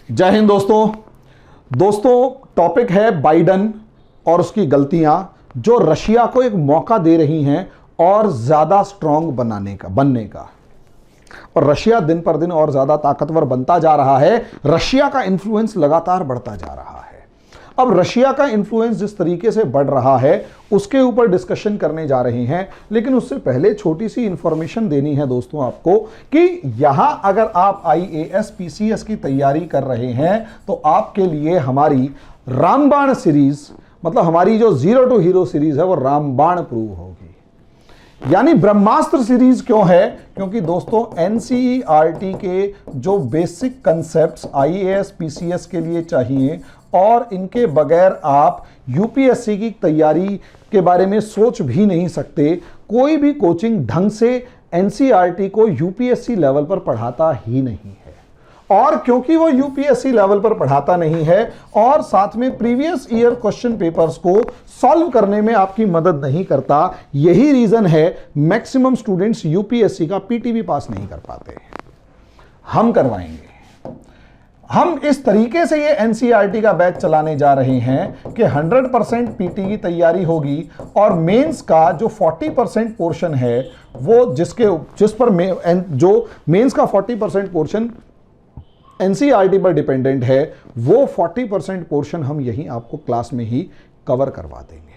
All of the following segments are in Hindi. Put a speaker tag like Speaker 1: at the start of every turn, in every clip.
Speaker 1: जय हिंद दोस्तों टॉपिक है बाइडन और उसकी गलतियां जो रशिया को एक मौका दे रही हैं और ज्यादा स्ट्रांग बनने का। और रशिया दिन पर दिन और ज्यादा ताकतवर बनता जा रहा है। रशिया का इंफ्लुएंस लगातार बढ़ता जा रहा है। अब रशिया का इंफ्लुएंस जिस तरीके से बढ़ रहा है उसके ऊपर डिस्कशन करने जा रहे हैं, लेकिन उससे पहले छोटी सी इंफॉर्मेशन देनी है दोस्तों आपको कि यहां अगर आप IAS PCS की तैयारी कर रहे हैं तो आपके लिए हमारी रामबाण सीरीज, मतलब हमारी जो जीरो टू हीरो सीरीज है वो रामबाण प्रूव होगी। यानी ब्रह्मास्त्र सीरीज क्यों है? क्योंकि दोस्तों NCERT के जो बेसिक कंसेप्ट्स IAS PCS के लिए चाहिए और इनके बगैर आप UPSC की तैयारी के बारे में सोच भी नहीं सकते। कोई भी कोचिंग ढंग से NCERT को UPSC लेवल पर पढ़ाता ही नहीं है। और क्योंकि वो UPSC लेवल पर पढ़ाता नहीं है और साथ में प्रीवियस ईयर क्वेश्चन पेपर्स को सॉल्व करने में आपकी मदद नहीं करता, यही रीजन है मैक्सिमम स्टूडेंट्स UPSC का PTV पास नहीं कर पाते। हम करवाएंगे। हम इस तरीके से ये NCERT का बैच चलाने जा रहे हैं कि 100% PT की तैयारी होगी और मेंस का जो 40% पोर्शन है वो जिस पर जो मेंस का 40% पोर्शन NCERT पर डिपेंडेंट है, वो 40% पोर्शन हम यहीं आपको क्लास में ही कवर करवा देंगे।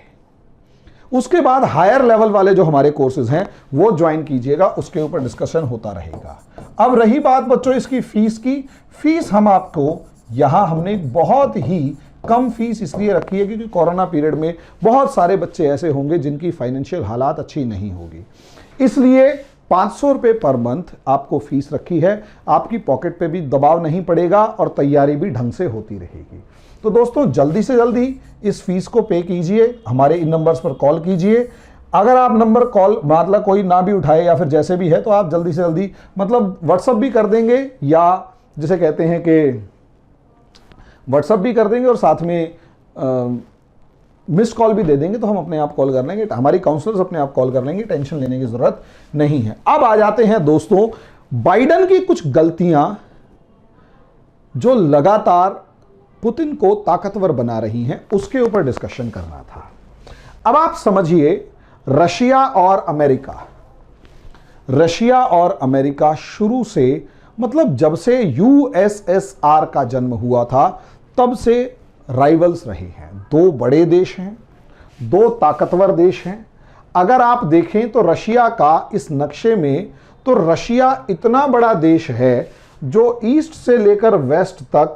Speaker 1: उसके बाद हायर लेवल वाले जो हमारे कोर्सेज हैं वो ज्वाइन कीजिएगा, उसके ऊपर डिस्कशन होता रहेगा। अब रही बात बच्चों इसकी फीस की, फीस हम आपको यहां हमने बहुत ही कम फीस इसलिए रखी है क्योंकि कोरोना पीरियड में बहुत सारे बच्चे ऐसे होंगे जिनकी फाइनेंशियल हालात अच्छी नहीं होगी, इसलिए 500 रुपये पर मंथ आपको फीस रखी है। आपकी पॉकेट पे भी दबाव नहीं पड़ेगा और तैयारी भी ढंग से होती रहेगी। तो दोस्तों जल्दी से जल्दी इस फीस को पे कीजिए, हमारे इन नंबर्स पर कॉल कीजिए। अगर आप नंबर कॉल मतलब कोई ना भी उठाए या फिर जैसे भी है तो आप जल्दी से जल्दी मतलब व्हाट्सअप भी कर देंगे या जिसे कहते हैं कि व्हाट्सअप भी कर देंगे और साथ में मिस्ड कॉल भी दे देंगे तो हम अपने आप कॉल कर लेंगे, हमारी काउंसलर्स अपने आप कॉल कर लेंगे, टेंशन लेने की जरूरत नहीं है। अब आ जाते हैं दोस्तों बाइडन की कुछ गलतियां जो लगातार पुतिन को ताकतवर बना रही हैं, उसके ऊपर डिस्कशन करना था। अब आप समझिए रशिया और अमेरिका शुरू से मतलब जब से USSR का जन्म हुआ था तब से राइवल्स रहे हैं। दो बड़े देश हैं, दो ताकतवर देश हैं। अगर आप देखें तो रशिया का इस नक्शे में तो रशिया इतना बड़ा देश है जो ईस्ट से लेकर वेस्ट तक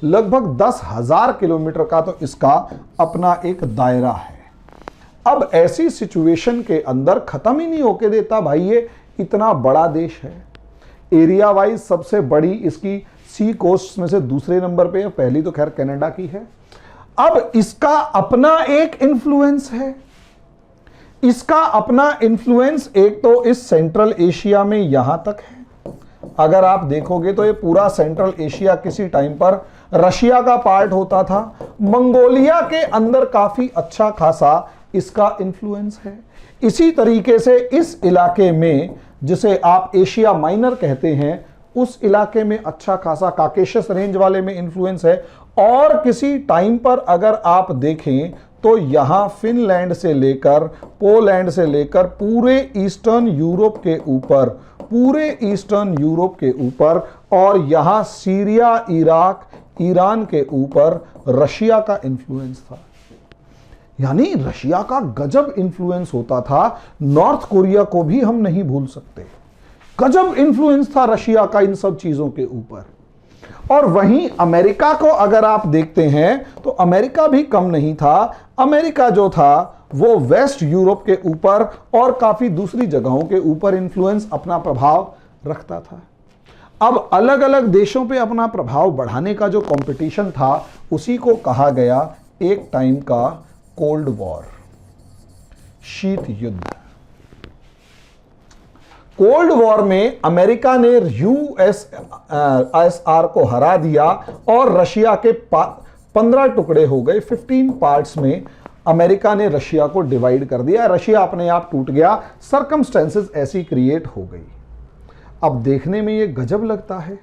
Speaker 1: लगभग 10,000 किलोमीटर का तो इसका अपना एक दायरा है। अब ऐसी सिचुएशन के अंदर खत्म ही नहीं होके देता भाई, ये इतना बड़ा देश है। एरिया वाइज सबसे बड़ी इसकी सी कोस्ट में से दूसरे नंबर पे है, पहली तो खैर कनाडा की है। अब इसका अपना एक इन्फ्लुएंस है, इसका अपना इन्फ्लुएंस एक तो इस सेंट्रल एशिया में यहां तक है। अगर आप देखोगे तो ये पूरा सेंट्रल एशिया किसी टाइम पर रशिया का पार्ट होता था। मंगोलिया के अंदर काफी अच्छा खासा इसका इन्फ्लुएंस है। इसी तरीके से इस इलाके में जिसे आप एशिया माइनर कहते हैं, उस इलाके में अच्छा खासा काकेशस रेंज वाले में इन्फ्लुएंस है। और किसी टाइम पर अगर आप देखें तो यहां फिनलैंड से लेकर पोलैंड से लेकर पूरे ईस्टर्न यूरोप के ऊपर और यहां सीरिया, इराक, ईरान के ऊपर रशिया का इन्फ्लुएंस था। यानी रशिया का गजब इन्फ्लुएंस होता था। नॉर्थ कोरिया को भी हम नहीं भूल सकते, गजब इन्फ्लुएंस था रशिया का इन सब चीजों के ऊपर। और वहीं अमेरिका को अगर आप देखते हैं तो अमेरिका भी कम नहीं था। अमेरिका जो था वो वेस्ट यूरोप के ऊपर और काफी दूसरी जगहों के ऊपर इन्फ्लुएंस अपना प्रभाव रखता था। अब अलग अलग देशों पे अपना प्रभाव बढ़ाने का जो कंपटीशन था उसी को कहा गया एक टाइम का कोल्ड वॉर, शीत युद्ध। कोल्ड वॉर में अमेरिका ने USSR को हरा दिया और रशिया के 15 टुकड़े हो गए। 15 पार्ट्स में अमेरिका ने रशिया को डिवाइड कर दिया, रशिया अपने आप टूट गया, सर्कमस्टेंसेस ऐसी क्रिएट हो गई। अब देखने में ये गजब लगता है,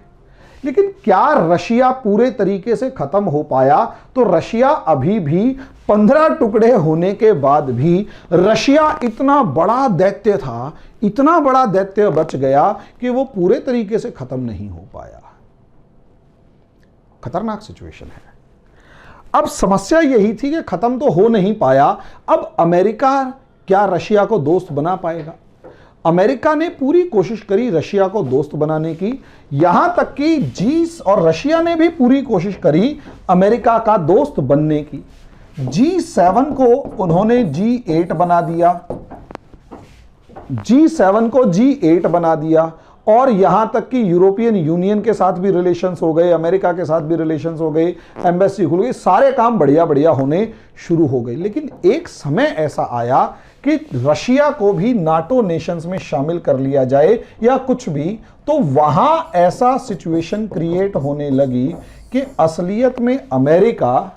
Speaker 1: लेकिन क्या रशिया पूरे तरीके से खत्म हो पाया? तो रशिया अभी भी 15 टुकड़े होने के बाद भी रशिया इतना बड़ा दैत्य था, इतना बड़ा दैत्य बच गया कि वो पूरे तरीके से खत्म नहीं हो पाया। खतरनाक सिचुएशन है। अब समस्या यही थी कि खत्म तो हो नहीं पाया, अब अमेरिका क्या रशिया को दोस्त बना पाएगा? अमेरिका ने पूरी कोशिश करी रशिया को दोस्त बनाने की, यहां तक कि और रशिया ने भी पूरी कोशिश करी अमेरिका का दोस्त बनने की। G7 को उन्होंने G8 बना दिया, G7 को G8 बना दिया, और यहां तक कि यूरोपियन यूनियन के साथ भी रिलेशंस हो गए, अमेरिका के साथ भी रिलेशंस हो गए, एम्बेसी खुल गई, सारे काम बढ़िया बढ़िया होने शुरू हो गए। लेकिन एक समय ऐसा आया कि रशिया को भी नाटो नेशंस में शामिल कर लिया जाए या कुछ भी, तो वहां ऐसा सिचुएशन क्रिएट होने लगी कि असलियत में अमेरिका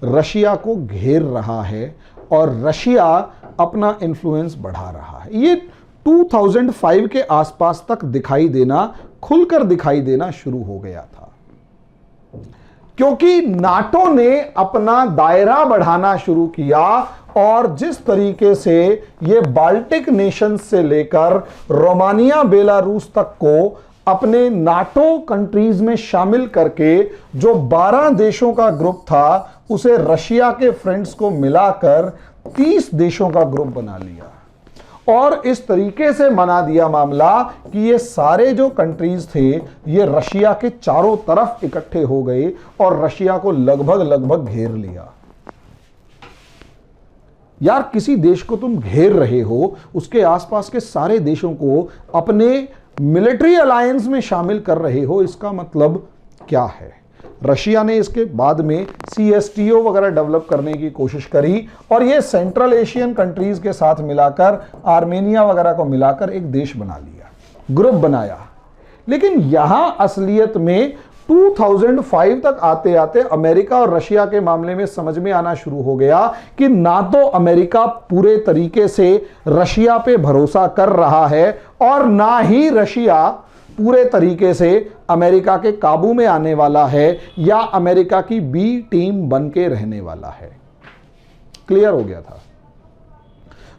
Speaker 1: रशिया को घेर रहा है और रशिया अपना इन्फ्लुएंस बढ़ा रहा है। ये 2005 के आसपास तक दिखाई देना, खुलकर दिखाई देना शुरू हो गया था, क्योंकि नाटो ने अपना दायरा बढ़ाना शुरू किया और जिस तरीके से ये बाल्टिक नेशंस से लेकर रोमानिया, बेलारूस तक को अपने नाटो कंट्रीज में शामिल करके जो 12 देशों का ग्रुप था, उसे रशिया के फ्रेंड्स को मिलाकर 30 देशों का ग्रुप बना लिया और इस तरीके से बना दिया मामला कि ये सारे जो कंट्रीज थे ये रशिया के चारों तरफ इकट्ठे हो गए और रशिया को लगभग घेर लिया। यार, किसी देश को तुम घेर रहे हो, उसके आसपास के सारे देशों को अपने मिलिट्री अलायंस में शामिल कर रहे हो, इसका मतलब क्या है? रशिया ने इसके बाद में CSTO वगैरह डेवलप करने की कोशिश करी और ये सेंट्रल एशियन कंट्रीज के साथ मिलाकर आर्मेनिया वगैरह को मिलाकर एक देश बना लिया, ग्रुप बनाया। लेकिन यहां असलियत में 2005 तक आते आते अमेरिका और रशिया के मामले में समझ में आना शुरू हो गया कि ना तो अमेरिका पूरे तरीके से रशिया पे भरोसा कर रहा है और ना ही रशिया पूरे तरीके से अमेरिका के काबू में आने वाला है या अमेरिका की बी टीम बन के रहने वाला है। क्लियर हो गया था,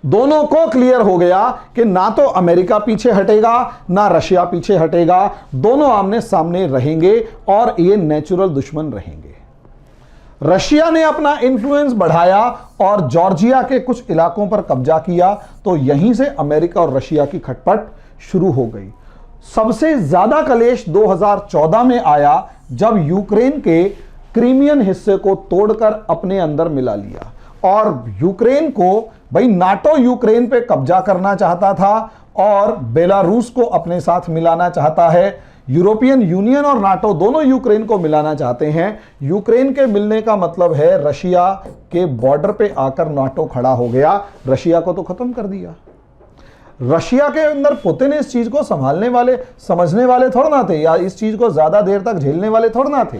Speaker 1: दोनों को क्लियर हो गया कि ना तो अमेरिका पीछे हटेगा ना रशिया पीछे हटेगा, दोनों आमने सामने रहेंगे और ये नेचुरल दुश्मन रहेंगे। रशिया ने अपना इन्फ्लुएंस बढ़ाया और जॉर्जिया के कुछ इलाकों पर कब्जा किया, तो यहीं से अमेरिका और रशिया की खटपट शुरू हो गई। सबसे ज्यादा कलेश 2014 में आया जब यूक्रेन के क्रीमियन हिस्से को तोड़कर अपने अंदर मिला लिया और यूक्रेन को, भाई नाटो यूक्रेन पे कब्जा करना चाहता था और बेलारूस को अपने साथ मिलाना चाहता है, यूरोपियन यूनियन और नाटो दोनों यूक्रेन को मिलाना चाहते हैं। यूक्रेन के मिलने का मतलब है रशिया के बॉर्डर पे आकर नाटो खड़ा हो गया, रशिया को तो खत्म कर दिया। रशिया के अंदर पुतिन इस चीज को संभालने वाले, समझने वाले थोड़ा ना थे या इस चीज को ज्यादा देर तक झेलने वाले थोड़ा ना थे,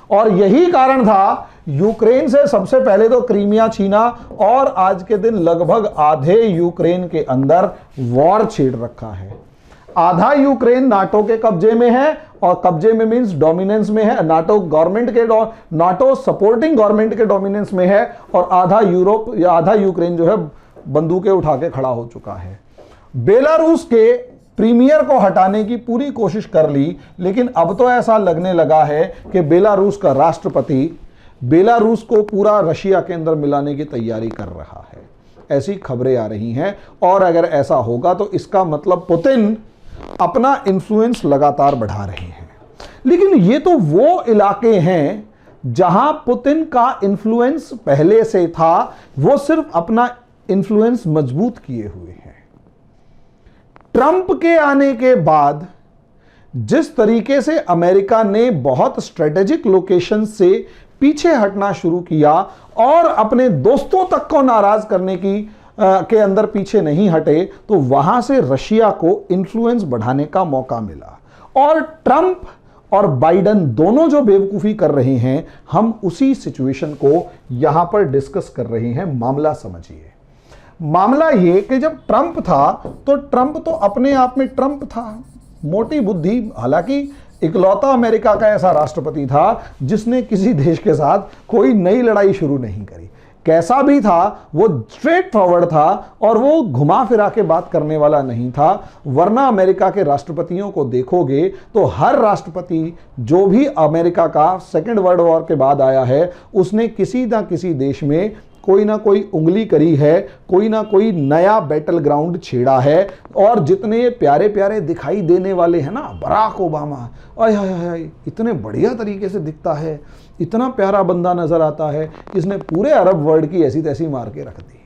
Speaker 1: और यही कारण था यूक्रेन से सबसे पहले तो क्रीमिया छीना और आज के दिन लगभग आधे यूक्रेन के अंदर वॉर छेड़ रखा है। आधा यूक्रेन नाटो के कब्जे में है और कब्जे में मींस डोमिनेंस में है, नाटो गवर्नमेंट के, नाटो सपोर्टिंग गवर्नमेंट के डोमिनेंस में है, और आधा यूरोप या आधा यूक्रेन जो है बंदूकें उठा के खड़ा हो चुका है। बेलारूस के प्रीमियर को हटाने की पूरी कोशिश कर ली, लेकिन अब तो ऐसा लगने लगा है कि बेलारूस का राष्ट्रपति बेलारूस को पूरा रशिया के अंदर मिलाने की तैयारी कर रहा है, ऐसी खबरें आ रही हैं। और अगर ऐसा होगा तो इसका मतलब पुतिन अपना इन्फ्लुएंस लगातार बढ़ा रहे हैं। लेकिन ये तो वो इलाके हैं जहां पुतिन का इन्फ्लुएंस पहले से था, वो सिर्फ अपना इन्फ्लुएंस मजबूत किए हुए हैं। ट्रंप के आने के बाद जिस तरीके से अमेरिका ने बहुत स्ट्रेटेजिक लोकेशन से पीछे हटना शुरू किया और अपने दोस्तों तक को नाराज करने की के अंदर पीछे नहीं हटे, तो वहां से रशिया को इन्फ्लुएंस बढ़ाने का मौका मिला। और ट्रंप और बाइडेन दोनों जो बेवकूफी कर रहे हैं, हम उसी सिचुएशन को यहां पर डिस्कस कर रहे हैं। मामला समझिए, मामला ये कि जब ट्रंप था तो ट्रंप तो अपने आप में ट्रंप था, मोटी बुद्धि, हालांकि इकलौता अमेरिका का ऐसा राष्ट्रपति था जिसने किसी देश के साथ कोई नई लड़ाई शुरू नहीं करी। कैसा भी था, वो स्ट्रेट फॉरवर्ड था और वो घुमा फिरा के बात करने वाला नहीं था। वरना अमेरिका के राष्ट्रपतियों को देखोगे तो हर राष्ट्रपति जो भी अमेरिका का सेकेंड वर्ल्ड वॉर के बाद आया है, उसने किसी ना किसी देश में कोई ना कोई उंगली करी है, कोई ना कोई नया बैटल ग्राउंड छेड़ा है। और जितने ये प्यारे प्यारे दिखाई देने वाले हैं ना, बराक ओबामा, आय इतने बढ़िया तरीके से दिखता है, इतना प्यारा बंदा नजर आता है, इसने पूरे अरब वर्ल्ड की ऐसी तैसी मार के रख दी।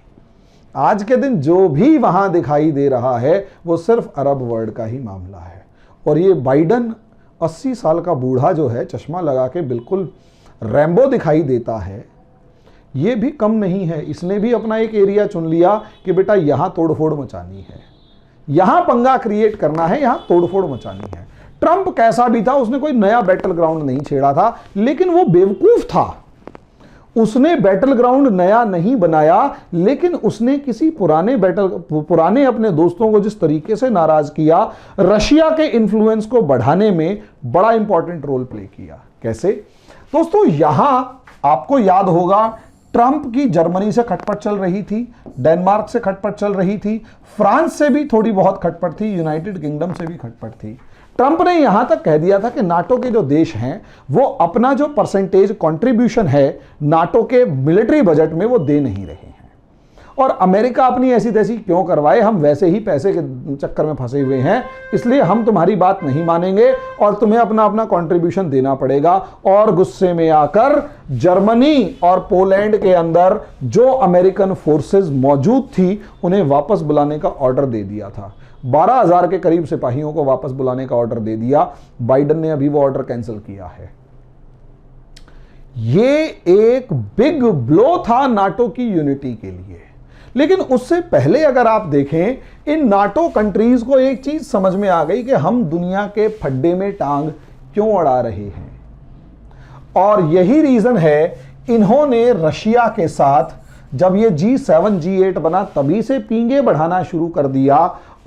Speaker 1: आज के दिन जो भी वहां दिखाई दे रहा है वो सिर्फ अरब वर्ल्ड का ही मामला है। और ये बाइडन 80 साल का बूढ़ा जो है, चश्मा लगा के बिल्कुल रैम्बो दिखाई देता है, ये भी कम नहीं है। इसने भी अपना एक एरिया चुन लिया कि बेटा यहां तोड़फोड़ मचानी है, यहां पंगा क्रिएट करना है, यहां तोड़फोड़ मचानी है। ट्रंप कैसा भी था, उसने कोई नया बैटल ग्राउंड नहीं छेड़ा था, लेकिन वो बेवकूफ था। उसने बैटल ग्राउंड नया नहीं बनाया, लेकिन उसने किसी पुराने अपने दोस्तों को जिस तरीके से नाराज किया, रशिया के इन्फ्लुएंस को बढ़ाने में बड़ा इंपॉर्टेंट रोल प्ले किया। कैसे दोस्तों, यहां आपको याद होगा ट्रंप की जर्मनी से खटपट चल रही थी, डेनमार्क से खटपट चल रही थी, फ्रांस से भी थोड़ी बहुत खटपट थी, यूनाइटेड किंगडम से भी खटपट थी। ट्रंप ने यहां तक कह दिया था कि नाटो के जो देश हैं वो अपना जो परसेंटेज कंट्रीब्यूशन है नाटो के मिलिट्री बजट में वो दे नहीं रहे हैं, और अमेरिका अपनी ऐसी तैसी क्यों करवाए, हम वैसे ही पैसे के चक्कर में फंसे हुए हैं, इसलिए हम तुम्हारी बात नहीं मानेंगे और तुम्हें अपना अपना कंट्रीब्यूशन देना पड़ेगा। और गुस्से में आकर जर्मनी और पोलैंड के अंदर जो अमेरिकन फोर्सेस मौजूद थी उन्हें वापस बुलाने का ऑर्डर दे दिया था। 12,000 के करीब सिपाहियों को वापस बुलाने का ऑर्डर दे दिया। बाइडन ने अभी वो ऑर्डर कैंसिल किया है। ये एक बिग ब्लो था नाटो की यूनिटी के लिए। लेकिन उससे पहले अगर आप देखें, इन नाटो कंट्रीज को एक चीज समझ में आ गई कि हम दुनिया के फड्डे में टांग क्यों अड़ा रहे हैं, और यही रीजन है इन्होंने रशिया के साथ जब ये G7 G8 बना तभी से पींगे बढ़ाना शुरू कर दिया।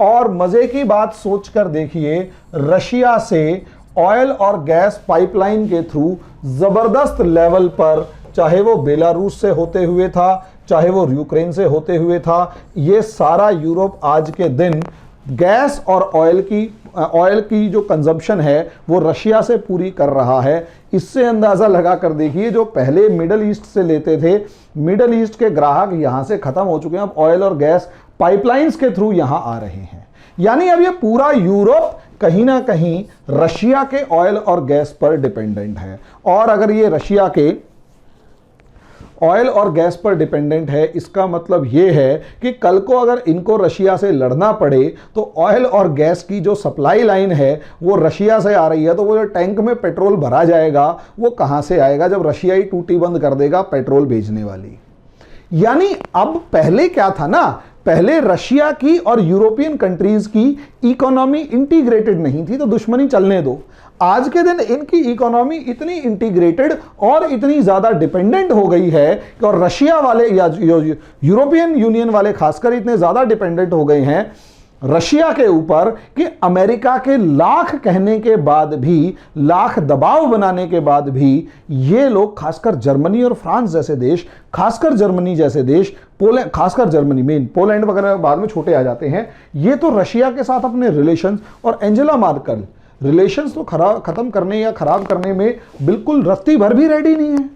Speaker 1: और मजे की बात सोचकर देखिए, रशिया से ऑयल और गैस पाइपलाइन के थ्रू जबरदस्त लेवल पर, चाहे वो बेलारूस से होते हुए था, चाहे वो यूक्रेन से होते हुए था, ये सारा यूरोप आज के दिन गैस और ऑयल की जो कंजम्पशन है वो रशिया से पूरी कर रहा है। इससे अंदाजा लगा कर देखिए, जो पहले मिडल ईस्ट से लेते थे, मिडल ईस्ट के ग्राहक यहां से खत्म हो चुके हैं, अब ऑयल और गैस पाइपलाइंस के थ्रू यहां आ रहे हैं। यानी अब ये पूरा यूरोप कहीं ना कहीं रशिया के ऑयल और गैस पर डिपेंडेंट है। और अगर ये रशिया के ऑयल और गैस पर डिपेंडेंट है, इसका मतलब यह है कि कल को अगर इनको रशिया से लड़ना पड़े तो ऑयल और गैस की जो सप्लाई लाइन है वो रशिया से आ रही है, तो वो जो टैंक में पेट्रोल भरा जाएगा वो कहां से आएगा जब रशिया ही टूटी बंद कर देगा पेट्रोल भेजने वाली। यानी अब पहले क्या था ना, पहले रशिया की और यूरोपियन कंट्रीज की इकोनॉमी इंटीग्रेटेड नहीं थी, तो दुश्मनी चलने दो। आज के दिन इनकी इकोनॉमी इतनी इंटीग्रेटेड और इतनी ज्यादा डिपेंडेंट हो गई है कि, और रशिया वाले या यूरोपियन यूनियन वाले खासकर इतने ज्यादा डिपेंडेंट हो गए हैं रशिया के ऊपर कि अमेरिका के लाख कहने के बाद भी, लाख दबाव बनाने के बाद भी, ये लोग खासकर जर्मनी और फ्रांस जैसे देश, खासकर जर्मनी जैसे देश, खासकर जर्मनी में, पोलैंड वगैरह बाद में छोटे आ जाते हैं, ये तो रशिया के साथ अपने रिलेशंस, और एंजेला मार्केल रिलेशंस तो खत्म करने या खराब करने में बिल्कुल रत्ती भर भी रेडी नहीं है।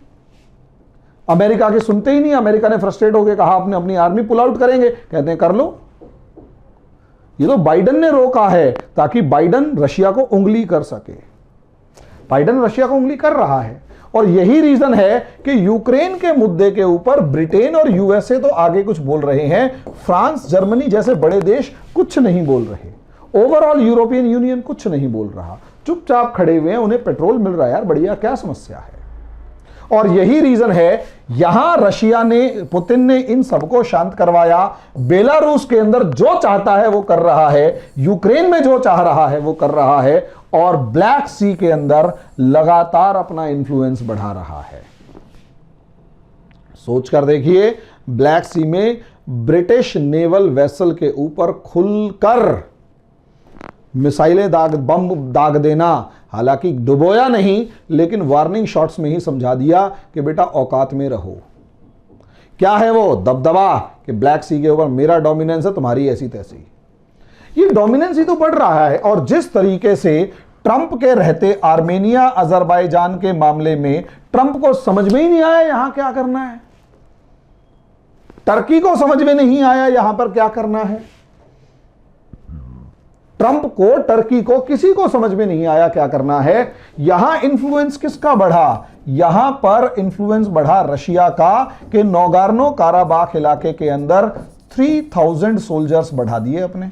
Speaker 1: अमेरिका के सुनते ही नहीं। अमेरिका ने फ्रस्ट्रेट होकर कहा अपने अपनी आर्मी पुल आउट करेंगे, कहते हैं कर लो। ये तो बाइडन ने रोका है ताकि बाइडन रशिया को उंगली कर सके। बाइडन रशिया को उंगली कर रहा है, और यही रीजन है कि यूक्रेन के मुद्दे के ऊपर ब्रिटेन और यूएसए तो आगे कुछ बोल रहे हैं, फ्रांस जर्मनी जैसे बड़े देश कुछ नहीं बोल रहे, ओवरऑल यूरोपियन यूनियन कुछ नहीं बोल रहा, चुपचाप खड़े हुए हैं, उन्हें पेट्रोल मिल रहा है, यार बढ़िया, क्या समस्या है। और यही रीजन है, यहां रशिया ने, पुतिन ने इन सबको शांत करवाया। बेलारूस के अंदर जो चाहता है वो कर रहा है, यूक्रेन में जो चाह रहा है वो कर रहा है, और ब्लैक सी के अंदर लगातार अपना इन्फ्लुएंस बढ़ा रहा है। सोच कर देखिए, ब्लैक सी में ब्रिटिश नेवल वेसल के ऊपर खुलकर मिसाइलें बम दाग देना, हालांकि डुबोया नहीं लेकिन वार्निंग शॉट्स में ही समझा दिया कि बेटा औकात में रहो। क्या है वो दबदबा कि ब्लैक सी के ऊपर मेरा डोमिनेंस है, तुम्हारी ऐसी तैसी। ये डोमिनेंस ही तो बढ़ रहा है। और जिस तरीके से ट्रंप के रहते आर्मेनिया अजरबैजान के मामले में ट्रंप को समझ में ही नहीं आया यहां क्या करना है, टर्की को समझ में नहीं आया यहां पर क्या करना है, ट्रंप को, टर्की को, किसी को समझ में नहीं आया क्या करना है। यहां इंफ्लुएंस किसका बढ़ा? यहां पर इंफ्लुएंस बढ़ा रशिया का कि नौगार्नो काराबाख इलाके के अंदर 3000 सोल्जर्स बढ़ा दिए, अपने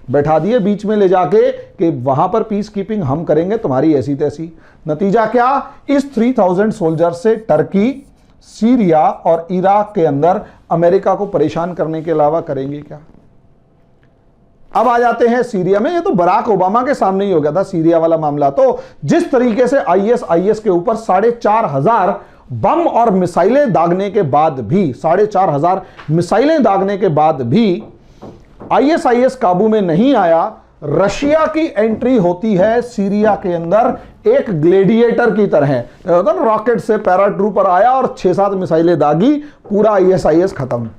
Speaker 1: बैठा दिए बीच में ले जाके कि वहां पर पीस कीपिंग हम करेंगे, तुम्हारी ऐसी तैसी। नतीजा क्या? इस 3000 सोल्जर्स से टर्की, सीरिया और इराक के अंदर अमेरिका को परेशान करने के अलावा करेंगे क्या? अब आ जाते हैं सीरिया में। ये तो बराक ओबामा के सामने ही हो गया था सीरिया वाला मामला। तो जिस तरीके से आईएस के ऊपर 4500 बम और मिसाइलें दागने के बाद भी, 4500 मिसाइलें दागने के बाद भी आईएस काबू में नहीं आया, रशिया की एंट्री होती है सीरिया के अंदर एक ग्लेडिएटर की तरह। रॉकेट से पैराट्रूपर आया और 6-7 मिसाइलें दागी, पूरा आईएस खत्म।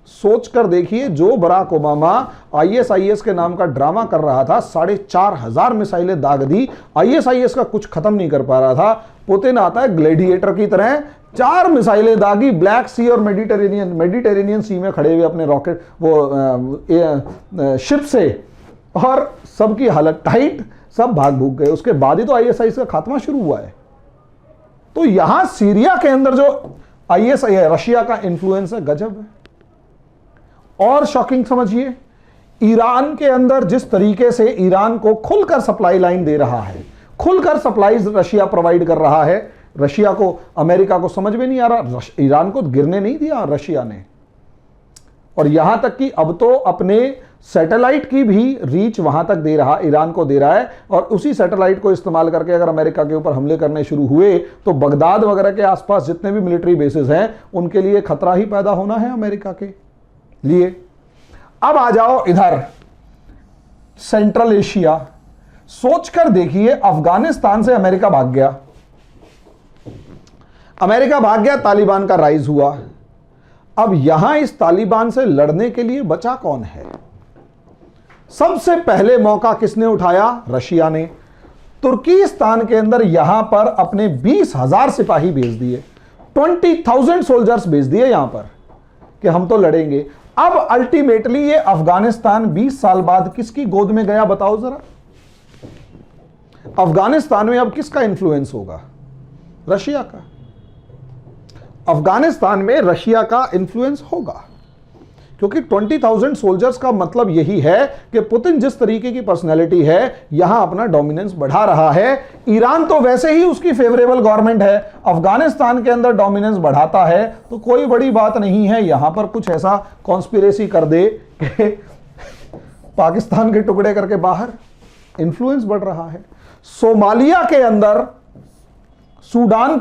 Speaker 1: सोच कर देखिए, जो बराक ओबामा आईएस के नाम का ड्रामा कर रहा था, 4500 मिसाइलें दाग दी, आईएस का कुछ खत्म नहीं कर पा रहा था। पुतिन आता है ग्लेडिएटर की तरह, 4 मिसाइलें दागी, ब्लैक सी और मेडिटेरेनियन सी में खड़े हुए अपने रॉकेट वो शिप से, और सबकी हालत टाइट, सब भाग भूग गए। उसके बाद ही तो आईएस का खात्मा शुरू हुआ है। तो यहां सीरिया के अंदर जो आईएस रशिया का इंफ्लुएंस है, गजब है। और शॉकिंग समझिए, ईरान के अंदर जिस तरीके से ईरान को खुलकर सप्लाई लाइन दे रहा है, खुलकर सप्लाईज रशिया प्रोवाइड कर रहा है, रशिया को, अमेरिका को समझ में नहीं आ रहा। ईरान को गिरने नहीं दिया रशिया ने। और यहां तक कि अब तो अपने सैटेलाइट की भी रीच वहां तक दे रहा, ईरान को दे रहा है। और उसी सैटेलाइट को इस्तेमाल करके अगर अमेरिका के ऊपर हमले करने शुरू हुए तो बगदाद वगैरह के आसपास जितने भी मिलिट्री बेसेस हैं उनके लिए खतरा ही पैदा होना है अमेरिका के लिए। अब आ जाओ इधर सेंट्रल एशिया। सोचकर देखिए, अफगानिस्तान से अमेरिका भाग गया, अमेरिका भाग गया, तालिबान का राइज हुआ। अब यहां इस तालिबान से लड़ने के लिए बचा कौन है? सबसे पहले मौका किसने उठाया? रशिया ने। तुर्किस्तान के अंदर यहां पर अपने 20,000 सिपाही भेज दिए, 20,000 सोल्जर्स भेज दिए यहां पर कि हम तो लड़ेंगे। अब अल्टीमेटली ये अफगानिस्तान 20 साल बाद किसकी गोद में गया बताओ जरा? अफगानिस्तान में अब किसका इंफ्लुएंस होगा? रशिया का। अफगानिस्तान में रशिया का इंफ्लुएंस होगा, क्योंकि 20,000 सोल्जर्स का मतलब यही है कि पुतिन जिस तरीके की पर्सनैलिटी है यहां अपना डोमिनेंस बढ़ा रहा है। ईरान तो वैसे ही उसकी फेवरेबल गवर्नमेंट है, अफगानिस्तान के अंदर डोमिनेंस बढ़ाता है तो कोई बड़ी बात नहीं है। यहां पर कुछ ऐसा कॉन्स्पिरेसी कर दे कि पाकिस्तान के टुकड़े करके बाहर, इंफ्लुएंस बढ़ रहा है। सोमालिया के अंदर सूडान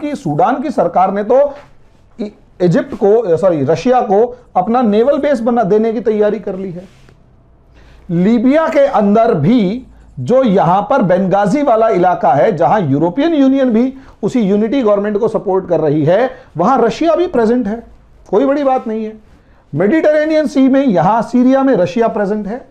Speaker 1: की सरकार ने तो इजिप्ट को, रशिया को अपना नेवल बेस बना देने की तैयारी कर ली है। लीबिया के अंदर भी जो यहां पर बेंगाजी वाला इलाका है, जहां यूरोपियन यूनियन भी उसी यूनिटी गवर्नमेंट को सपोर्ट कर रही है, वहां रशिया भी प्रेजेंट है, कोई बड़ी बात नहीं है। मेडिटेरेनियन सी में, यहां सीरिया में रशिया प्रेजेंट है।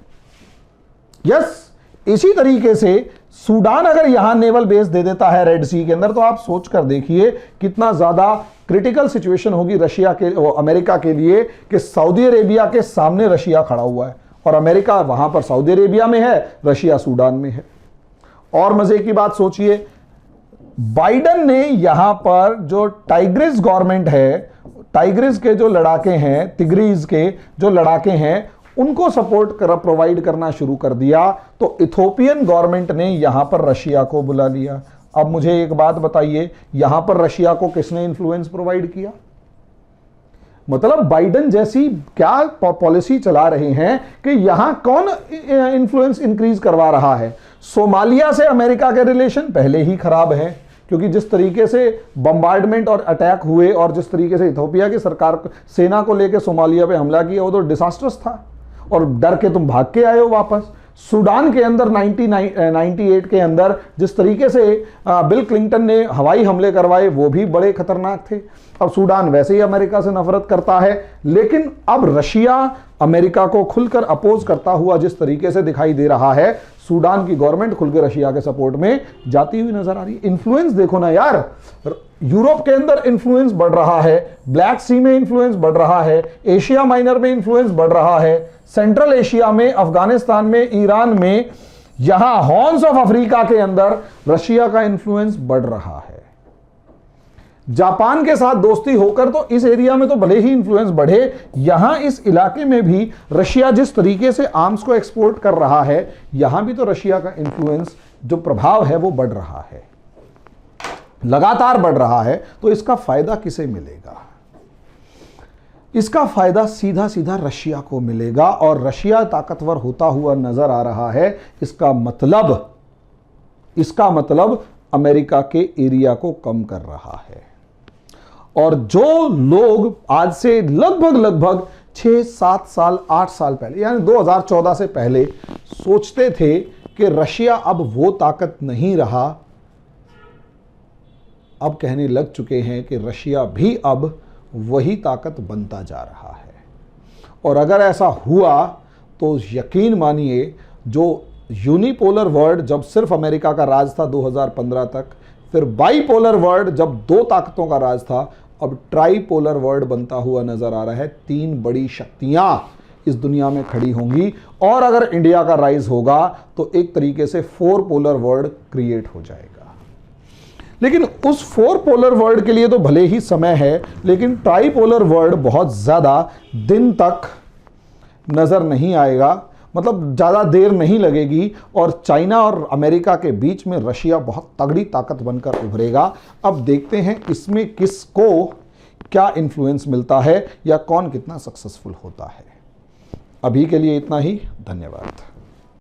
Speaker 1: यस, इसी तरीके से सूडान अगर यहां नेवल बेस दे देता है रेड सी के अंदर, तो आप सोच कर देखिए कितना ज्यादा क्रिटिकल सिचुएशन होगी रशिया के, अमेरिका के लिए, कि सऊदी अरेबिया के सामने रशिया खड़ा हुआ है और अमेरिका वहां पर सऊदी अरेबिया में है, रशिया सूडान में है। और मजे की बात सोचिए, बाइडन ने यहां पर जो टाइग्रिस गवर्नमेंट है, टाइग्रिस के जो लड़ाके हैं, तिग्रीज के जो लड़ाके हैं, उनको सपोर्ट प्रोवाइड करना शुरू कर दिया। तो इथोपियन गवर्नमेंट ने यहां पर रशिया को बुला लिया। अब मुझे एक बात बताइए, यहां पर रशिया को किसने इंफ्लुएंस प्रोवाइड किया? मतलब बाइडन जैसी क्या पॉलिसी चला रहे हैं कि यहां कौन इंफ्लुएंस इंक्रीज करवा रहा है? सोमालिया से अमेरिका के रिलेशन पहले ही खराब है, क्योंकि जिस तरीके से बम्बार्डमेंट और अटैक हुए और जिस तरीके से इथियोपिया की सरकार सेना को लेकर सोमालिया पे हमला किया वो तो डिजास्टर्स था, और डर के तुम भाग के आए हो वापस। सूडान के अंदर 98 के अंदर जिस तरीके से बिल क्लिंटन ने हवाई हमले करवाए वो भी बड़े खतरनाक थे। अब सूडान वैसे ही अमेरिका से नफरत करता है, लेकिन अब रशिया अमेरिका को खुलकर अपोज करता हुआ जिस तरीके से दिखाई दे रहा है, सूडान की गवर्नमेंट खुलकर रशिया के सपोर्ट में जाती हुई नजर आ रही है। इन्फ्लुएंस देखो ना यार, यूरोप के अंदर इन्फ्लुएंस बढ़ रहा है, ब्लैक सी में इन्फ्लुएंस बढ़ रहा है, एशिया माइनर में इन्फ्लुएंस बढ़ रहा है, सेंट्रल एशिया में, अफगानिस्तान में, ईरान में, यहां हॉर्न्स ऑफ अफ्रीका के अंदर रशिया का इन्फ्लुएंस बढ़ रहा है। जापान के साथ दोस्ती होकर तो इस एरिया में तो भले ही इन्फ्लुएंस बढ़े, यहां इस इलाके में भी रशिया जिस तरीके से आर्म्स को एक्सपोर्ट कर रहा है, यहां भी तो रशिया का इन्फ्लुएंस जो प्रभाव है वो बढ़ रहा है, लगातार बढ़ रहा है। तो इसका फायदा किसे मिलेगा? इसका फायदा सीधा सीधा रशिया को मिलेगा, और रशिया ताकतवर होता हुआ नजर आ रहा है। इसका मतलब अमेरिका के एरिया को कम कर रहा है। और जो लोग आज से लगभग 6-7 साल 8 साल पहले, यानी 2014 से पहले सोचते थे कि रशिया अब वो ताकत नहीं रहा, अब कहने लग चुके हैं कि रशिया भी अब वही ताकत बनता जा रहा है। और अगर ऐसा हुआ तो यकीन मानिए, जो यूनिपोलर वर्ल्ड जब सिर्फ अमेरिका का राज था 2015 तक, फिर बाईपोलर वर्ल्ड जब 2 ताकतों का राज था, अब ट्राईपोलर वर्ल्ड बनता हुआ नजर आ रहा है। 3 बड़ी शक्तियां इस दुनिया में खड़ी होंगी, और अगर इंडिया का राइज होगा तो एक तरीके से 4 पोलर वर्ल्ड क्रिएट हो जाएगा। लेकिन उस 4 पोलर वर्ल्ड के लिए तो भले ही समय है, लेकिन ट्राईपोलर वर्ल्ड बहुत ज्यादा दिन तक नजर नहीं आएगा, मतलब ज़्यादा देर नहीं लगेगी, और चाइना और अमेरिका के बीच में रशिया बहुत तगड़ी ताकत बनकर उभरेगा। अब देखते हैं इसमें किसको क्या इन्फ्लुएंस मिलता है या कौन कितना सक्सेसफुल होता है। अभी के लिए इतना ही, धन्यवाद।